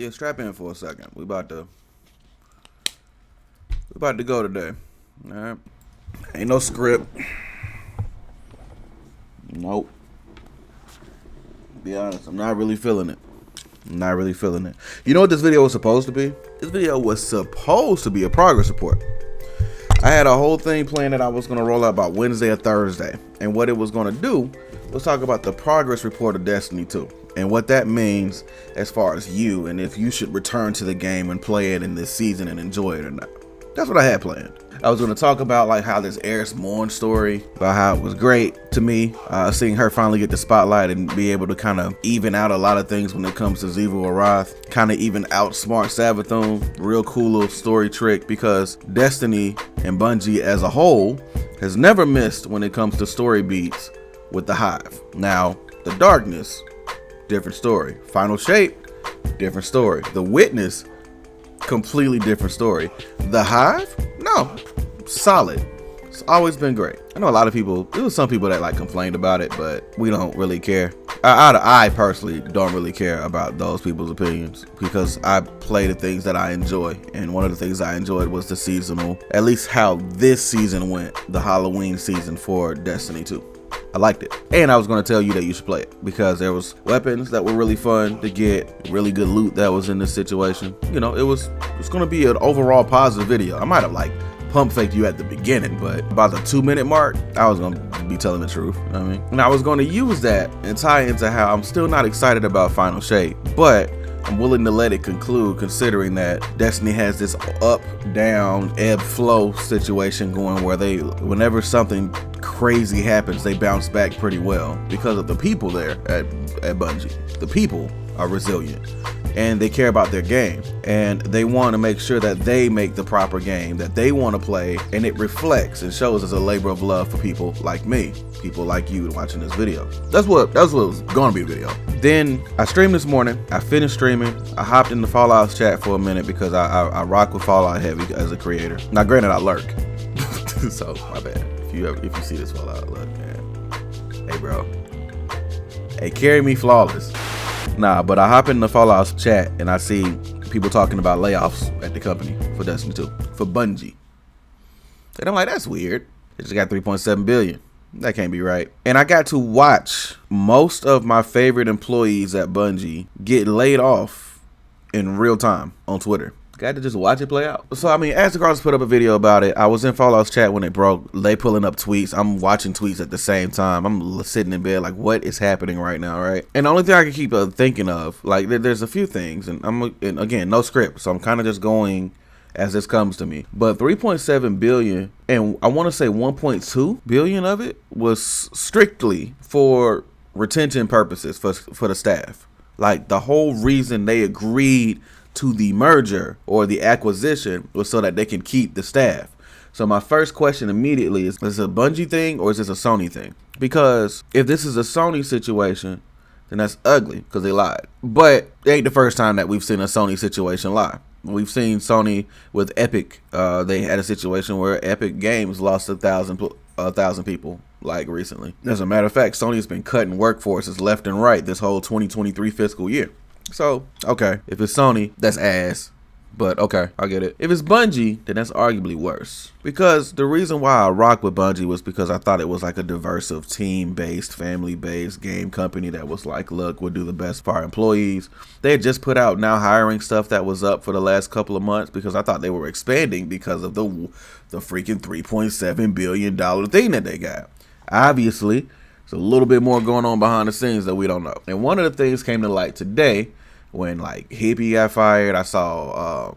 Yeah, strap in for a second. We about to go today. All right. Ain't no script. Nope. Be honest, I'm not really feeling it. You know what this video was supposed to be? This video was supposed to be a progress report. I had a whole thing planned that I was going to roll out about Wednesday or Thursday. And what it was going to do was talk about the progress report of Destiny 2. And what that means as far as you and if you should return to the game and play it in this season and enjoy it or not. That's what I had planned. I was going to talk about like how this Eris Morn story, about how it was great to me, seeing her finally get the spotlight and be able to kind of even out a lot of things when it comes to Xivu Arath, kind of even outsmart Savathun. Real cool little story trick, because Destiny and Bungie as a whole has never missed when it comes to story beats with the Hive. Now, the Darkness, different story. Final Shape, different story. The Witness, completely different story. The Hive, no, solid. It's always been great. I know a lot of people, there was some people that like complained about it, but we don't really care. I personally don't really care about those people's opinions, because I play the things that I enjoy, and one of the things I enjoyed was the seasonal, at least how this season went, the Halloween season for Destiny 2. I liked it. And I was going to tell you that you should play it, because there was weapons that were really fun to get, really good loot that was in this situation. You know, it's going to be an overall positive video. I might have like pump faked you at the beginning, but about the 2-minute mark, I was going to be telling the truth. You know what I mean? And I was going to use that and tie into how I'm still not excited about Final Shape, but I'm willing to let it conclude, considering that Destiny has this up, down, ebb, flow situation going, where whenever something crazy happens, they bounce back pretty well because of the people there at Bungie. The people are resilient and they care about their game, and they want to make sure that they make the proper game that they want to play, and it reflects and shows as a labor of love for people like me, people like you watching this video. That's what was gonna be a video. Then I streamed this morning. I finished streaming. I hopped in the Fallout's chat for a minute, because I rock with Fallout heavy as a creator. Now granted, I lurk, so my bad. If you see this Fallout, look, man. Hey bro, hey, carry me flawless. Nah, but I hop in the Fallout's chat and I see people talking about layoffs at the company for Destiny 2, for Bungie. And I'm like, that's weird. They just got 3.7 billion. That can't be right. And I got to watch most of my favorite employees at Bungie get laid off in real time on Twitter. Got to just watch it play out. So, I mean, as the Cross put up a video about it, I was in Fallout's chat when it broke. They pulling up tweets. I'm watching tweets at the same time. I'm sitting in bed like, what is happening right now, right? And the only thing I can keep thinking of, like, there's a few things, and again, no script, so I'm kind of just going as this comes to me. But 3.7 billion, and I want to say 1.2 billion of it was strictly for retention purposes for the staff. Like, the whole reason they agreed to the merger or the acquisition was so that they can keep the staff. So my first question immediately is this a Bungie thing or is this a Sony thing? Because if this is a Sony situation, then that's ugly, because they lied. But it ain't the first time that we've seen a Sony situation lie. We've seen Sony with Epic. They had a situation where Epic Games lost 1,000 people, like, recently. As a matter of fact, Sony's been cutting workforces left and right this whole 2023 fiscal year. So, okay, if it's Sony, that's ass. But okay, I get it. If it's Bungie, then that's arguably worse. Because the reason why I rock with Bungie was because I thought it was like a diversive, team-based, family-based game company that was like, look, we'll do the best for our employees. They had just put out now hiring stuff that was up for the last couple of months, because I thought they were expanding because of the freaking $3.7 billion thing that they got. Obviously, there's a little bit more going on behind the scenes that we don't know. And one of the things came to light today when like Hippie got fired. I saw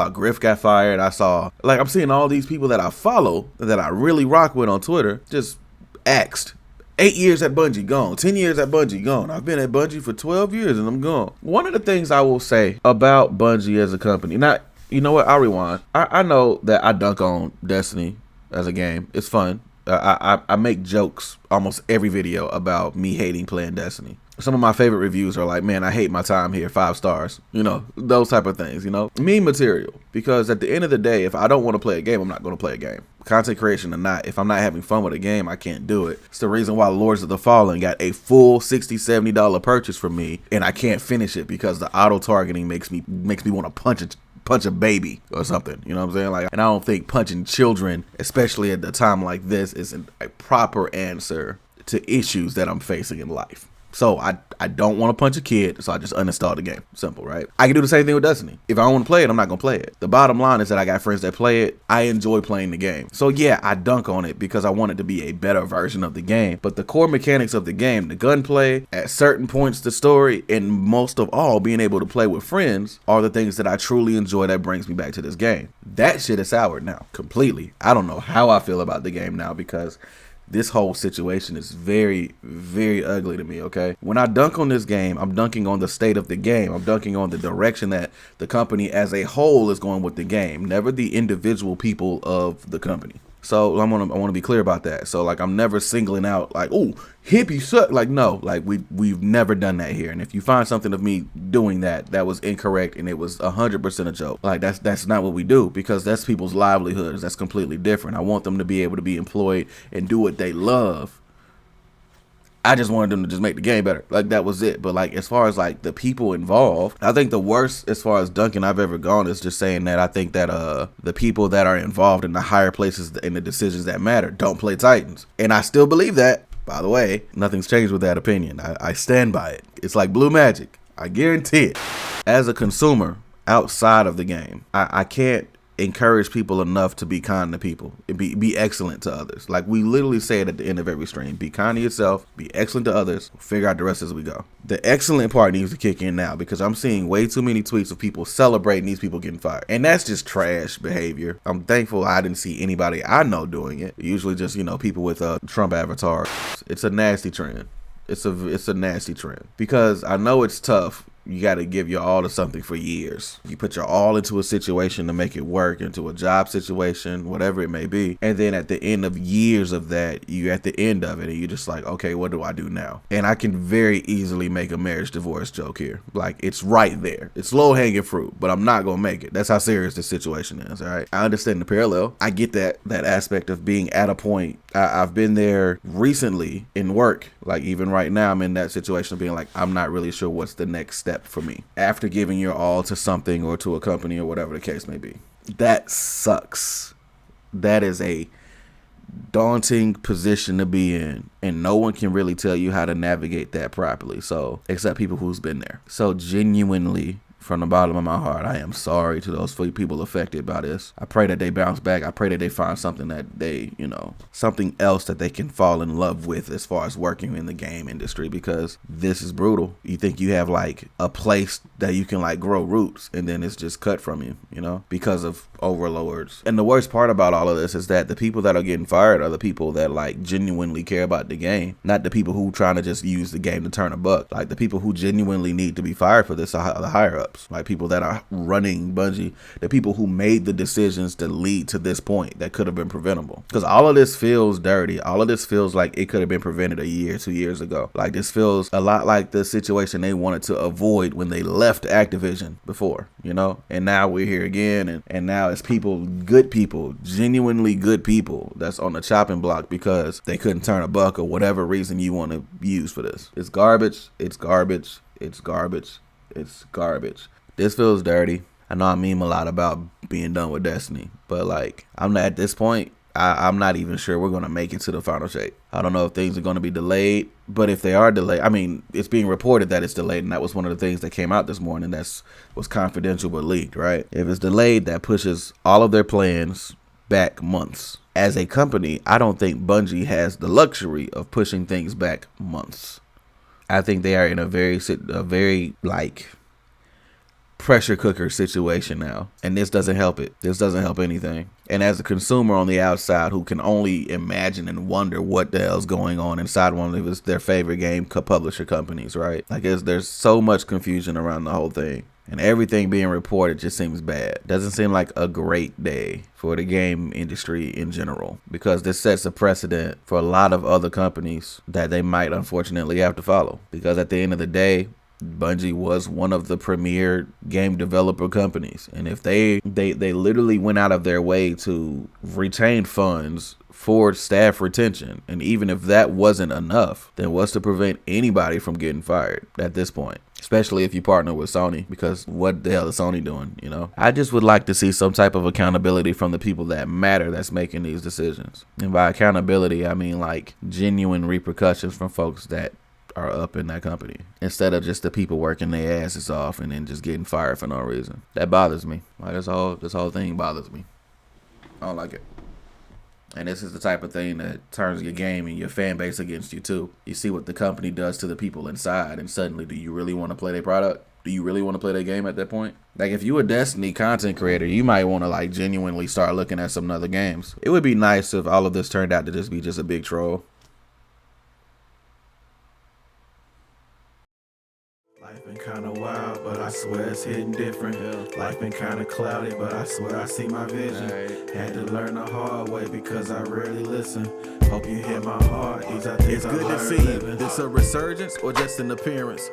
Griff got fired. I'm seeing all these people that I follow, that I really rock with on Twitter, just axed. 8 years at Bungie, gone. 10 years at Bungie, gone. I've been at Bungie for 12 years and I'm gone. One of the things I will say about Bungie as a company, now, you know what, I'll rewind. I know that I dunk on Destiny as a game. It's fun. I make jokes almost every video about me hating playing Destiny. Some of my favorite reviews are like, man, I hate my time here, 5 stars. You know, those type of things, you know. Meme material. Because at the end of the day, if I don't want to play a game, I'm not going to play a game. content creation or not, if I'm not having fun with a game, I can't do it. It's the reason why Lords of the Fallen got a full $60-$70 purchase from me, and I can't finish it because the auto targeting makes me want to punch a baby or something. You know what I'm saying? Like, and I don't think punching children, especially at a time like this, is a proper answer to issues that I'm facing in life. So I don't want to punch a kid, so I just uninstall the game. Simple, right? I can do the same thing with Destiny. If I don't want to play it, I'm not going to play it. The bottom line is that I got friends that play it. I enjoy playing the game. So yeah, I dunk on it because I want it to be a better version of the game. But the core mechanics of the game, the gunplay, at certain points the story, and most of all, being able to play with friends are the things that I truly enjoy that brings me back to this game. That shit is soured now, completely. I don't know how I feel about the game now because this whole situation is very, very ugly to me, okay? When I dunk on this game, I'm dunking on the state of the game. I'm dunking on the direction that the company as a whole is going with the game, never the individual people of the company. So I want to be clear about that. So like, I'm never singling out like, oh, hippie suck. Like, no, like we've never done that here. And if you find something of me doing that was incorrect and it was 100% a joke, like that's not what we do, because that's people's livelihoods. That's completely different. I want them to be able to be employed and do what they love. I just wanted them to just make the game better. Like, that was it. But like, as far as like the people involved, I think the worst as far as dunking I've ever gone is just saying that I think that the people that are involved in the higher places in the decisions that matter don't play Titans. And I still believe that. By the way, nothing's changed with that opinion. I stand by it. It's like blue magic. I guarantee it. As a consumer outside of the game, I can't encourage people enough to be kind to people and be excellent to others. Like, we literally say it at the end of every stream: be kind to yourself, be excellent to others, figure out the rest as we go. The excellent part needs to kick in now, because I'm seeing way too many tweets of people celebrating these people getting fired, and that's just trash behavior. I'm thankful I didn't see anybody I know doing it. Usually just, you know, people with Trump avatars. It's a nasty trend. It's a nasty trend, because I know it's tough. You got to give your all to something for years. You put your all into a situation to make it work, into a job situation, whatever it may be. And then at the end of years of that, you at the end of it, and you're just like, okay, what do I do now? And I can very easily make a marriage divorce joke here. Like, it's right there. It's low hanging fruit, but I'm not going to make it. That's how serious the situation is. All right. I understand the parallel. I get that aspect of being at a point. I've been there recently in work. Like, even right now, I'm in that situation of being like, I'm not really sure what's the next step for me after giving your all to something or to a company or whatever the case may be. That sucks. That is a daunting position to be in, and no one can really tell you how to navigate that properly, so except people who's been there. So genuinely, from the bottom of my heart, I am sorry to those people affected by this. I pray that they bounce back. I pray that they find something that they, you know, something else that they can fall in love with as far as working in the game industry, because this is brutal. You think you have like a place that you can like grow roots, and then it's just cut from you, you know, because of overlords. And the worst part about all of this is that the people that are getting fired are the people that like genuinely care about the game, not the people who trying to just use the game to turn a buck. Like, the people who genuinely need to be fired for this are the higher ups. Like, people that are running Bungie, the people who made the decisions to lead to this point that could have been preventable. Because all of this feels dirty. All of this feels like it could have been prevented a year, 2 years ago. Like, this feels a lot like the situation they wanted to avoid when they left Activision before, you know? And now we're here again, and now it's people, good people, genuinely good people that's on the chopping block because they couldn't turn a buck or whatever reason you want to use for this. It's garbage. It's garbage. It's garbage. It's garbage. This feels dirty. I know I meme a lot about being done with Destiny, but like, I'm not at this point. I'm not even sure we're going to make it to the final shape. I don't know if things are going to be delayed, but if they are delayed, I mean, it's being reported that it's delayed, and that was one of the things that came out this morning that was confidential but leaked, right? If it's delayed, that pushes all of their plans back months. As a company, I don't think Bungie has the luxury of pushing things back months. I think they are in a very like pressure cooker situation now, and this doesn't help it. This doesn't help anything. And as a consumer on the outside who can only imagine and wonder what the hell's going on inside one of their favorite game publisher companies, right? Like, there's so much confusion around the whole thing, and everything being reported just seems bad. Doesn't seem like a great day for the game industry in general, because this sets a precedent for a lot of other companies that they might unfortunately have to follow. Because at the end of the day, Bungie was one of the premier game developer companies, and if they literally went out of their way to retain funds for staff retention, and even if that wasn't enough, then what's to prevent anybody from getting fired at this point? Especially if you partner with Sony, because what the hell is Sony doing, you know? I just would like to see some type of accountability from the people that matter that's making these decisions. And by accountability, I mean like genuine repercussions from folks that are up in that company, instead of just the people working their asses off and then just getting fired for no reason. That bothers me. Like, this whole thing bothers me. I don't like it. And this is the type of thing that turns your game and your fan base against you too. You see what the company does to the people inside, and suddenly, do you really want to play their product? Do you really want to play their game at that point? Like, if you a Destiny content creator, you might want to like genuinely start looking at some other games. It would be nice if all of this turned out to just be a big troll. Life been kinda wild, but I swear it's hitting different. Life been kinda cloudy, but I swear I see my vision. Had to learn the hard way because I rarely listen. Hope you hear my heart. These are things I learned living. This a resurgence or just an appearance?